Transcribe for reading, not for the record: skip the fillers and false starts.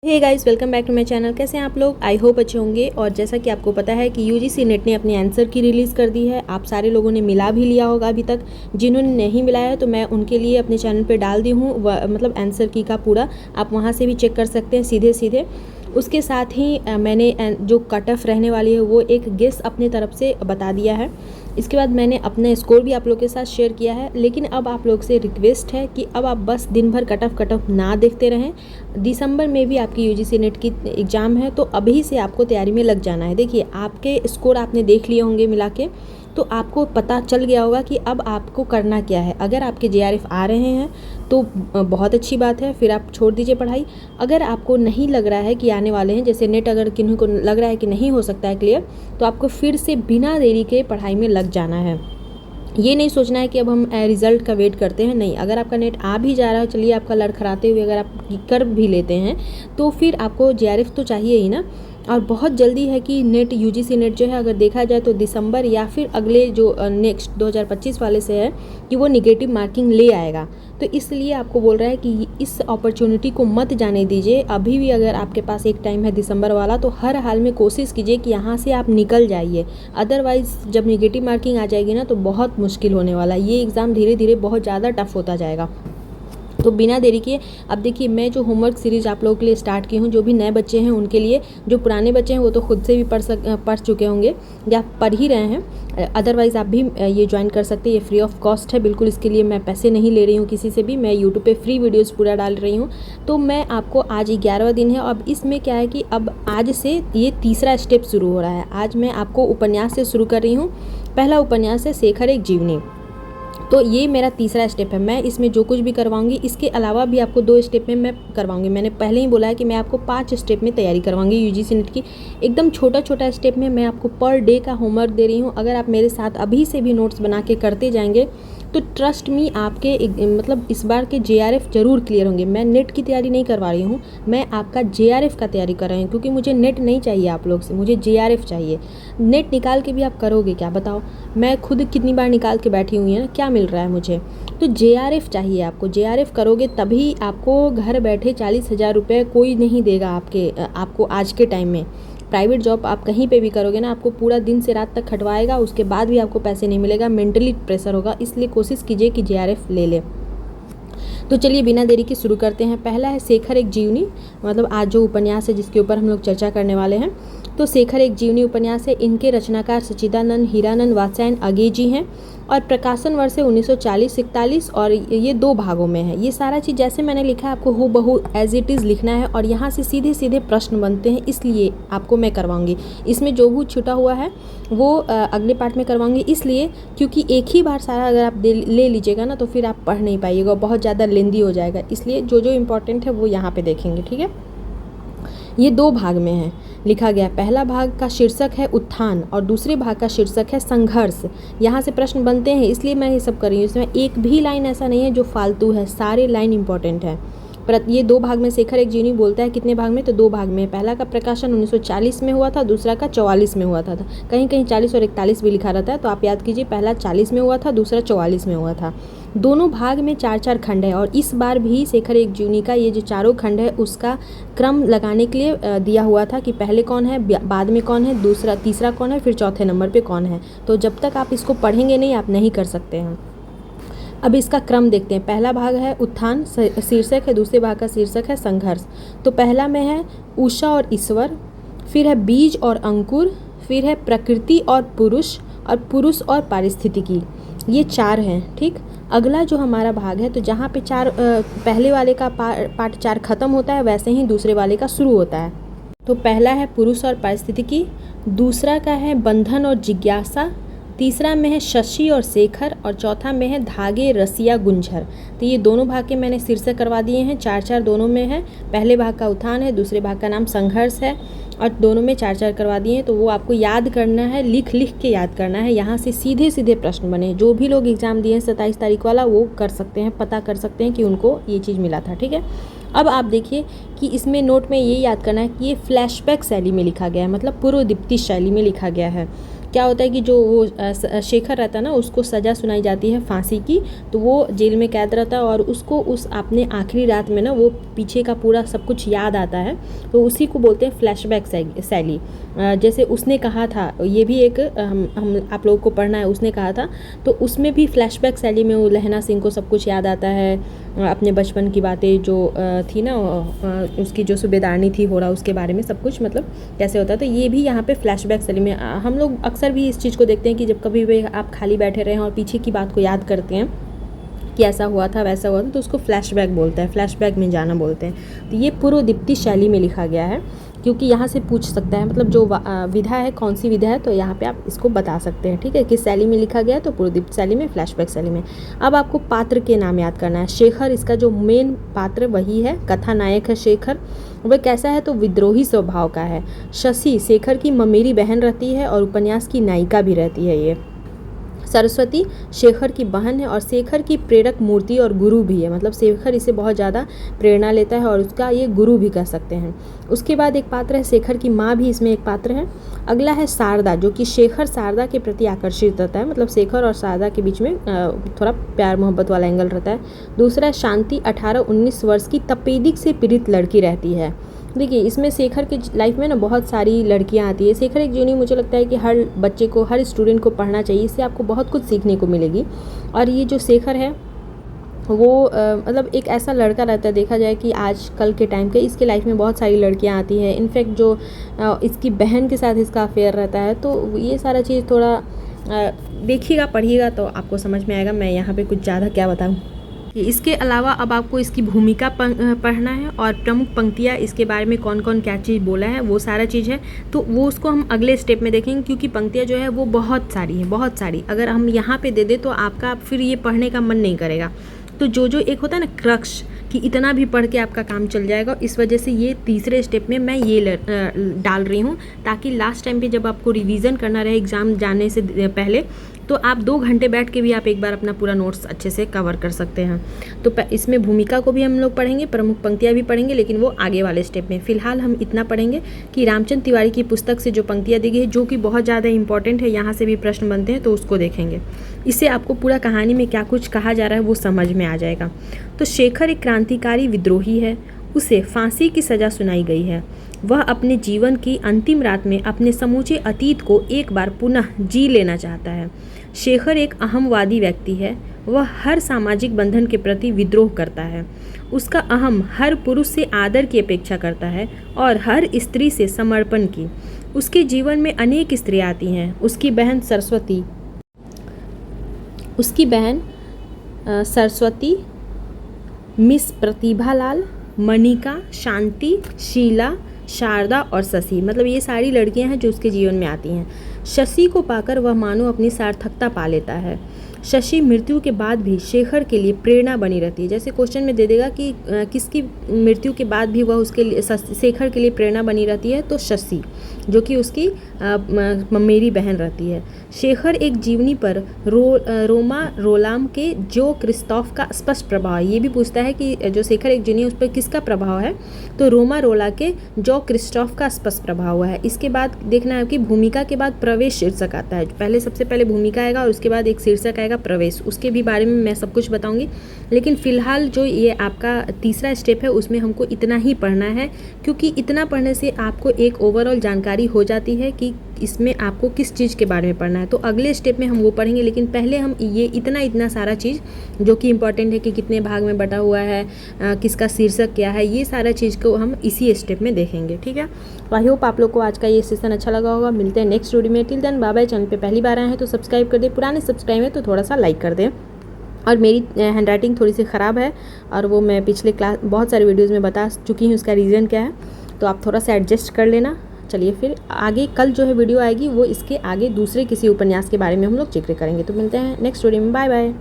Hey guys, welcome back to my channel. कैसे हैं आप लोग? आई होप अच्छे होंगे। और जैसा कि आपको पता है कि यूजीसी नेट ने अपनी आंसर की रिलीज़ कर दी है। आप सारे लोगों ने मिला भी लिया होगा अभी तक। जिन्होंने नहीं मिलाया है तो मैं उनके लिए अपने चैनल पे डाल दी हूँ मतलब आंसर की का पूरा, आप वहाँ से भी चेक कर सकते हैं सीधे सीधे। उसके साथ ही मैंने जो कट ऑफ रहने वाली है वो एक गेस अपने तरफ से बता दिया है। इसके बाद मैंने अपना स्कोर भी आप लोग के साथ शेयर किया है। लेकिन अब आप लोग से रिक्वेस्ट है कि अब आप बस दिन भर कट ऑफ ना देखते रहें। दिसंबर में भी आपकी यूजीसी नेट की एग्ज़ाम है, तो अभी से आपको तैयारी में लग जाना है। देखिए, आपके स्कोर आपने देख लिए होंगे मिला के, तो आपको पता चल गया होगा कि अब आपको करना क्या है। अगर आपके जेआरएफ आ रहे हैं तो बहुत अच्छी बात है, फिर आप छोड़ दीजिए पढ़ाई। अगर आपको नहीं लग रहा है कि आने वाले हैं, जैसे नेट अगर किन्हीं को लग रहा है कि नहीं हो सकता है क्लियर, तो आपको फिर से बिना देरी के पढ़ाई में लग जाना है। ये नहीं सोचना है कि अब हम रिज़ल्ट का वेट करते हैं, नहीं। अगर आपका नेट आ भी जा रहा है, चलिए आपका लड़खड़ाते हुए अगर आप कर भी लेते हैं, तो फिर आपको जेआरएफ तो चाहिए ही ना। और बहुत जल्दी है कि नेट यूजीसी नेट जो है, अगर देखा जाए तो दिसंबर या फिर अगले जो नेक्स्ट 2025 वाले से है कि वो निगेटिव मार्किंग ले आएगा। तो इसलिए आपको बोल रहा है कि इस अपॉर्चुनिटी को मत जाने दीजिए। अभी भी अगर आपके पास एक टाइम है दिसंबर वाला, तो हर हाल में कोशिश कीजिए कि यहाँ से आप निकल जाइए। अदरवाइज़ जब निगेटिव मार्किंग आ जाएगी ना, तो बहुत मुश्किल होने वाला है। ये एग्ज़ाम धीरे धीरे बहुत ज़्यादा टफ होता जाएगा। तो बिना देरी किए अब देखिए, मैं जो होमवर्क सीरीज़ आप लोगों के लिए स्टार्ट की हूँ, जो भी नए बच्चे हैं उनके लिए, जो पुराने बच्चे हैं वो तो खुद से भी पढ़ चुके होंगे या पढ़ ही रहे हैं। अदरवाइज़ आप भी ये ज्वाइन कर सकते हैं। ये फ्री ऑफ कॉस्ट है बिल्कुल, इसके लिए मैं पैसे नहीं ले रही हूँ किसी से भी। मैं यूट्यूब पे फ्री वीडियोज़ पूरा डाल रही हूँ। तो मैं आपको, आज 11वां दिन है। अब इसमें क्या है कि अब आज से ये तीसरा स्टेप शुरू हो रहा है। आज मैं आपको उपन्यास से शुरू कर रही हूँ। पहला उपन्यास है शेखर एक जीवनी। तो ये मेरा तीसरा स्टेप है। मैं इसमें जो कुछ भी करवाऊंगी, इसके अलावा भी आपको 2 स्टेप में मैं करवाऊंगी। मैंने पहले ही बोला है कि मैं आपको 5 स्टेप में तैयारी करवाऊंगी यूजीसी नेट की। एकदम छोटा छोटा स्टेप में मैं आपको पर डे का होमवर्क दे रही हूँ। अगर आप मेरे साथ अभी से भी नोट्स बना के करते जाएंगे तो ट्रस्ट मी, आपके मतलब इस बार के जेआरएफ ज़रूर क्लियर होंगे। मैं नेट की तैयारी नहीं करवा रही हूँ, मैं आपका जेआरएफ का तैयारी कर रही हूँ, क्योंकि मुझे नेट नहीं चाहिए आप लोग से, मुझे जेआरएफ चाहिए। नेट निकाल के भी आप करोगे क्या बताओ? मैं खुद कितनी बार निकाल के बैठी हुई है ना, क्या मिल रहा है मुझे? तो जेआरएफ चाहिए आपको। जेआरएफ करोगे तभी आपको घर बैठे 40,000 रुपये कोई नहीं देगा आपको आज के टाइम में। प्राइवेट जॉब आप कहीं पे भी करोगे ना, आपको पूरा दिन से रात तक खटवाएगा, उसके बाद भी आपको पैसे नहीं मिलेगा, मेंटली प्रेशर होगा। इसलिए कोशिश कीजिए कि जेआरएफ ले ले। तो चलिए बिना देरी के शुरू करते हैं। पहला है शेखर एक जीवनी, मतलब आज जो उपन्यास है जिसके ऊपर हम लोग चर्चा करने वाले हैं। तो शेखर एक जीवनी उपन्यास है। इनके रचनाकार सच्चिदानंद हीरानंद वात्स्यायन अगे जी हैं और प्रकाशन वर्ष है 1940-41 और ये 2 भागों में है। ये सारा चीज़ जैसे मैंने लिखा है आपको हूबहू एज इट इज़ लिखना है और यहाँ से सीधे सीधे प्रश्न बनते हैं, इसलिए आपको मैं करवाऊँगी। इसमें जो भी छुटा हुआ है वो अगले पार्ट में करवाऊँगी, इसलिए क्योंकि एक ही बार सारा अगर आप ले लीजिएगा ना तो फिर आप पढ़ नहीं पाइएगा, बहुत ज़्यादा लेंदी हो जाएगा। इसलिए जो जो इम्पोर्टेंट है वो यहाँ पर देखेंगे, ठीक है। ये 2 भाग में है लिखा गया। पहला भाग का शीर्षक है उत्थान और दूसरे भाग का शीर्षक है संघर्ष। यहाँ से प्रश्न बनते हैं, इसलिए मैं ये सब कर रही हूँ। इसमें एक भी लाइन ऐसा नहीं है जो फालतू है, सारे लाइन इंपॉर्टेंट है। पर ये 2 भाग में शेखर एक जीवनी बोलता है। कितने भाग में? तो 2 भाग में। पहला का प्रकाशन 1940 में हुआ था, दूसरा का 44 में हुआ था। कहीं कहीं 40 और 41 भी लिखा रहता है, तो आप याद कीजिए, पहला 40 में हुआ था, दूसरा 44 में हुआ था। दोनों भाग में 4-4 खंड है और इस बार भी शेखर एक जीवनी का ये जो चारों खंड है उसका क्रम लगाने के लिए दिया हुआ था कि पहले कौन है, बाद में कौन है, तीसरा कौन है, फिर चौथे नंबर पे कौन है। तो जब तक आप इसको पढ़ेंगे नहीं, आप नहीं कर सकते हैं। अब इसका क्रम देखते हैं। पहला भाग है उत्थान शीर्षक है, दूसरे भाग का शीर्षक है संघर्ष। तो पहला में है उषा और ईश्वर, फिर है बीज और अंकुर, फिर है प्रकृति और पुरुष और पारिस्थितिकी। ये 4 हैं, ठीक। अगला जो हमारा भाग है, तो जहाँ पे 4 पहले वाले का पार्ट 4 खत्म होता है, वैसे ही दूसरे वाले का शुरू होता है। तो पहला है पुरुष और पारिस्थितिकी, दूसरा का है बंधन और जिज्ञासा, तीसरा में है शशि और शेखर और चौथा में है धागे रसिया गुंझर। तो ये दोनों भाग के मैंने शीर्षक करवा दिए हैं। 4-4 दोनों में है। पहले भाग का उत्थान है, दूसरे भाग का नाम संघर्ष है और दोनों में 4-4 करवा दिए हैं। तो वो आपको याद करना है, लिख के याद करना है। यहाँ से सीधे सीधे प्रश्न बने। जो भी लोग एग्ज़ाम दिए हैं 27 तारीख वाला, वो कर सकते हैं, पता कर सकते हैं कि उनको ये चीज़ मिला था, ठीक है। अब आप देखिए कि इसमें नोट में ये याद करना है कि ये फ्लैशबैक शैली में लिखा गया है, मतलब पूर्व दीप्ति शैली में लिखा गया है। क्या होता है कि जो वो शेखर रहता है ना, उसको सज़ा सुनाई जाती है फांसी की। तो वो जेल में कैद रहता है और उसको उस अपने आखिरी रात में ना वो पीछे का पूरा सब कुछ याद आता है। तो उसी को बोलते हैं फ्लैशबैक शैली। जैसे उसने कहा था, ये भी एक हम आप लोगों को पढ़ना है, उसने कहा था, तो उसमें भी फ्लैशबैक शैली में वो लहना सिंह को सब कुछ याद आता है, अपने बचपन की बातें जो थी ना, उसकी जो सूबेदारनी थी होरा, उसके बारे में सब कुछ मतलब कैसे होता है। तो ये भी यहाँ पे फ्लैशबैक शैली में हम लोग अक्सर भी इस चीज़ को देखते हैं कि जब कभी भी आप खाली बैठे रहें और पीछे की बात को याद करते हैं कि ऐसा हुआ था वैसा हुआ था, तो उसको फ्लैशबैक बोलते हैं, फ्लैशबैक में जाना बोलते हैं। तो ये पूर्वदीप्ति शैली में लिखा गया है, क्योंकि यहाँ से पूछ सकता है मतलब जो विधा है कौन सी विधा है, तो यहाँ पे आप इसको बता सकते हैं, ठीक है, किस शैली में लिखा गया है, तो पूर्वदीप्ति शैली में, फ्लैशबैक शैली में। अब आपको पात्र के नाम याद करना है। शेखर, इसका जो मेन पात्र वही है, कथा नायक है शेखर। वह कैसा है, तो विद्रोही स्वभाव का है। शशि शेखर की ममेरी बहन रहती है और उपन्यास की नायिका भी रहती है ये। सरस्वती शेखर की बहन है और शेखर की प्रेरक मूर्ति और गुरु भी है, मतलब शेखर इसे बहुत ज़्यादा प्रेरणा लेता है और उसका ये गुरु भी कह सकते हैं। उसके बाद एक पात्र है शेखर की माँ, भी इसमें एक पात्र है। अगला है शारदा, जो कि शेखर शारदा के प्रति आकर्षित रहता है, मतलब शेखर और शारदा के बीच में थोड़ा प्यार मोहब्बत वाला एंगल रहता है। दूसरा है शांति, 18-19 वर्ष की तपेदिक से पीड़ित लड़की रहती है। देखिए इसमें शेखर के लाइफ में ना बहुत सारी लड़कियां आती है। शेखर एक जीवनी मुझे लगता है कि हर बच्चे को, हर स्टूडेंट को पढ़ना चाहिए, इससे आपको बहुत कुछ सीखने को मिलेगी। और ये जो शेखर है वो मतलब एक ऐसा लड़का रहता है, देखा जाए कि आज कल के टाइम के इसके लाइफ में बहुत सारी लड़कियां आती हैं। इनफैक्ट जो इसकी बहन के साथ इसका अफेयर रहता है, तो ये सारा चीज़ थोड़ा देखिएगा, पढ़िएगा तो आपको समझ में आएगा। मैं यहाँ पे कुछ ज़्यादा क्या बताऊँ। इसके अलावा अब आपको इसकी भूमिका पढ़ना है और प्रमुख पंक्तियाँ, इसके बारे में कौन कौन क्या चीज़ बोला है वो सारा चीज़ है, तो वो उसको हम अगले स्टेप में देखेंगे, क्योंकि पंक्तियाँ जो है वो बहुत सारी हैं, बहुत सारी। अगर हम यहाँ पे दे दें तो आपका फिर ये पढ़ने का मन नहीं करेगा। तो जो एक होता है ना क्रक्स, कि इतना भी पढ़ के आपका काम चल जाएगा, इस वजह से ये तीसरे स्टेप में मैं ये डाल रही हूँ, ताकि लास्ट टाइम पे जब आपको रिवीजन करना रहे एग्ज़ाम जाने से पहले, तो आप 2 घंटे बैठ के भी आप एक बार अपना पूरा नोट्स अच्छे से कवर कर सकते हैं। तो इसमें भूमिका को भी हम लोग पढ़ेंगे, प्रमुख पंक्तियाँ भी पढ़ेंगे, लेकिन वो आगे वाले स्टेप में। फ़िलहाल हम इतना पढ़ेंगे कि रामचंद्र तिवारी की पुस्तक से जो पंक्तियाँ दी गई है, जो कि बहुत ज़्यादा इंपॉर्टेंट है, यहाँ से भी प्रश्न बनते हैं, तो उसको देखेंगे। इससे आपको पूरा कहानी में क्या कुछ कहा जा रहा है वो समझ में आ जाएगा। तो शेखर एक क्रांतिकारी विद्रोही है, उसे फांसी की सज़ा सुनाई गई है। वह अपने जीवन की अंतिम रात में अपने समूचे अतीत को एक बार पुनः जी लेना चाहता है। शेखर एक अहमवादी व्यक्ति है, वह हर सामाजिक बंधन के प्रति विद्रोह करता है। उसका अहम हर पुरुष से आदर की अपेक्षा करता है और हर स्त्री से समर्पण की। उसके जीवन में अनेक स्त्रियां आती हैं। उसकी बहन सरस्वती, मिस प्रतिभालाल, मनिका, शांति, शीला, शारदा और शशि, मतलब ये सारी लड़कियां हैं जो उसके जीवन में आती हैं। शशि को पाकर वह मानो अपनी सार्थकता पा लेता है। शशि मृत्यु के बाद भी शेखर के लिए प्रेरणा बनी रहती है। जैसे क्वेश्चन में दे देगा कि किसकी मृत्यु के बाद भी वह उसके लिए शेखर के लिए प्रेरणा बनी रहती है, तो शशि, जो कि उसकी ममेरी बहन रहती है। शेखर एक जीवनी पर रोमा रोलाम के जो क्रिस्तोफ का स्पष्ट प्रभाव है। ये भी पूछता है कि जो शेखर एक जीवनी उस पर किसका प्रभाव है, तो रोमा रोला के जो क्रिस्टोफ का स्पष्ट प्रभाव हुआ है। इसके बाद देखना है कि भूमिका के बाद प्रवेश शीर्षक आता है। पहले सबसे पहले भूमिका आएगा और उसके बाद एक शीर्षक आएगा प्रवेश, उसके भी बारे में मैं सब कुछ बताऊंगी। लेकिन फ़िलहाल जो ये आपका तीसरा स्टेप है उसमें हमको इतना ही पढ़ना है, क्योंकि इतना पढ़ने से आपको एक ओवरऑल जानकारी हो जाती है कि इसमें आपको किस चीज़ के बारे में पढ़ना है। तो अगले स्टेप में हम वो पढ़ेंगे, लेकिन पहले हम ये इतना सारा चीज़ जो कि इम्पॉर्टेंट है कि कितने भाग में बटा हुआ है, किसका शीर्षक क्या है, ये सारा चीज़ को हम इसी स्टेप में देखेंगे, ठीक है। तो आई होप आप लोग को आज का ये सेशन अच्छा लगा होगा। मिलते हैं नेक्स्ट वीडियो में। Till then bye bye. Channel पे पहली बार आए हैं तो सब्सक्राइब कर दें, पुराने सब्सक्राइब है तो थोड़ा सा लाइक कर दें। और मेरी हैंडराइटिंग थोड़ी सी ख़राब है और वो मैं पिछले क्लास बहुत सारे वीडियोज़ में बता चुकी हूँ, उसका रीज़न क्या है, तो आप थोड़ा सा एडजस्ट कर लेना। चलिए फिर आगे कल जो है वीडियो आएगी वो इसके आगे दूसरे किसी उपन्यास के बारे में हम लोग जिक्र करेंगे। तो मिलते हैं नेक्स्ट वीडियो में। Bye bye.